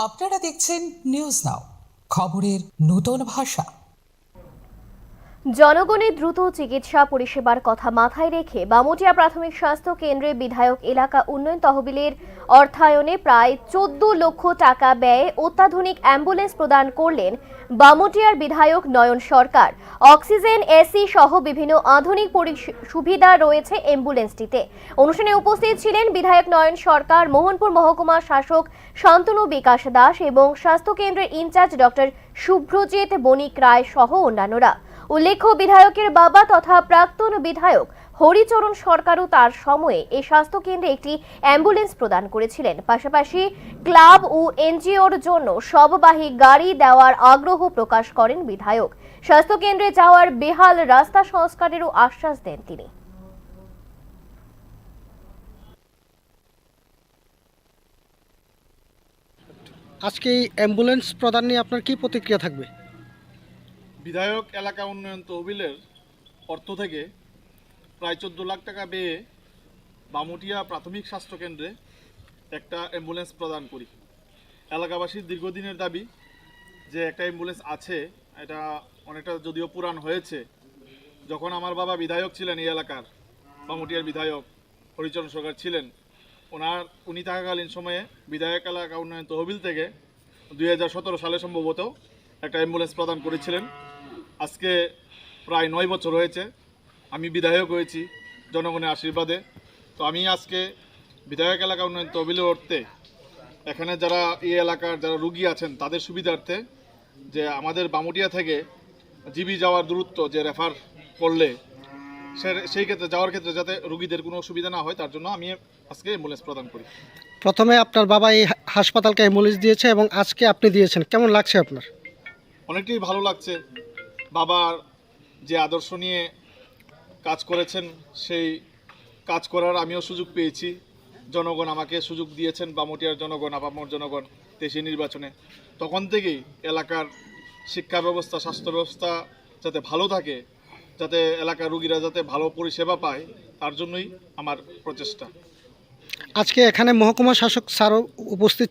আপনারা দেখছেন news now, খবরের নতুন ভাষা। জনগণের দ্রুত চিকিৎসা পরিষেবার কথা মাথায় রেখে বামুটিয়া প্রাথমিক স্বাস্থ্য কেন্দ্রে বিধায়ক এলাকা উন্নয়ন তহবিলের অর্থায়নে প্রায় ১৪ লক্ষ টাকা ব্যয়ে অত্যাধুনিক অ্যাম্বুলেন্স প্রদান করলেন বামুটিয়ার বিধায়ক নয়ন সরকার। অক্সিজেন, এসি সহ বিভিন্ন আধুনিক সুবিধা রয়েছে অ্যাম্বুলেন্সটিতে। অনুষ্ঠানে উপস্থিত ছিলেন বিধায়ক নয়ন সরকার, মোহনপুর মহকুমা শাসক শান্তনু বিকাশ দাস এবং স্বাস্থ্য কেন্দ্রের ইনচার্জ ডক্টর শুভ্রজিৎ বণিক রায় সহ অন্যান্যরা। উল্লেখ্য, বিধায়কের বাবা তথা প্রাক্তন বিধায়ক হরিচরণ সরকারও তার সময়ে এই স্বাস্থ্য কেন্দ্রে একটি অ্যাম্বুলেন্স প্রদান করেছিলেন। পাশাপাশি ক্লাব ও এনজিওর জন্য শববাহী গাড়ি দেওয়ার আগ্রহ প্রকাশ করেন বিধায়ক। স্বাস্থ্য কেন্দ্রে যাওয়ার বেহাল রাস্তা সংস্কারেরও আশ্বাস দেন তিনি। আজকে এই অ্যাম্বুলেন্স প্রদান নিয়ে আপনার কি প্রতিক্রিয়া থাকবে? বিধায়ক এলাকা উন্নয়ন তহবিলের অর্থ থেকে প্রায় ১৪ লাখ টাকা ব্যয়ে বামুটিয়া প্রাথমিক স্বাস্থ্যকেন্দ্রে একটা অ্যাম্বুলেন্স প্রদান করি। এলাকাবাসীর দীর্ঘদিনের দাবি যে একটা অ্যাম্বুলেন্স আছে, এটা অনেকটা যদিও পুরান হয়েছে। যখন আমার বাবা বিধায়ক ছিলেন এই এলাকার, বামুটিয়ার বিধায়ক হরিচরণ সরকার ছিলেন, উনি থাকাকালীন সময়ে বিধায়ক এলাকা উন্নয়ন তহবিল থেকে ২০১৭ সালে সম্ভবত একটা অ্যাম্বুলেন্স প্রদান করেছিলেন। আজকে প্রায় ৯ বছর হয়েছে আমি বিধায়ক হয়েছি জনগণের আশীর্বাদে। তো আমি আজকে বিধায়ক এলাকা উন্নয়ন তহবিলের অর্থে এখানে যারা এই এলাকার যারা রুগী আছেন তাদের সুবিধার্থে, যে আমাদের বামুটিয়া থেকে জিবি যাওয়ার দূরত্ব যে রেফার করলে সেই ক্ষেত্রে যাওয়ার ক্ষেত্রে যাতে রুগীদের কোনো অসুবিধা না হয় তার জন্য আমি আজকে অ্যাম্বুলেন্স প্রদান করি। প্রথমে আপনার বাবা এই হাসপাতালকে অ্যাম্বুলেন্স দিয়েছে এবং আজকে আপনি দিয়েছেন, কেমন লাগছে আপনার? অনেকটাই ভালো লাগছে। বাবার যে আদর্শ নিয়ে কাজ করেছেন সেই কাজ করার আমিও সুযোগ পেয়েছি। জনগণ আমাকে সুযোগ দিয়েছেন, বামুটিয়ার জনগণ, আপামর জনগণ ২৩ নির্বাচনে। তখন থেকেই এলাকার শিক্ষা ব্যবস্থা, স্বাস্থ্য ব্যবস্থা যাতে ভালো থাকে, যাতে এলাকার রুগীরা যাতে ভালো পরিষেবা পায়, তার জন্যই আমার প্রচেষ্টা। আজকে এখানে মহকুমা শাসক স্যারও উপস্থিত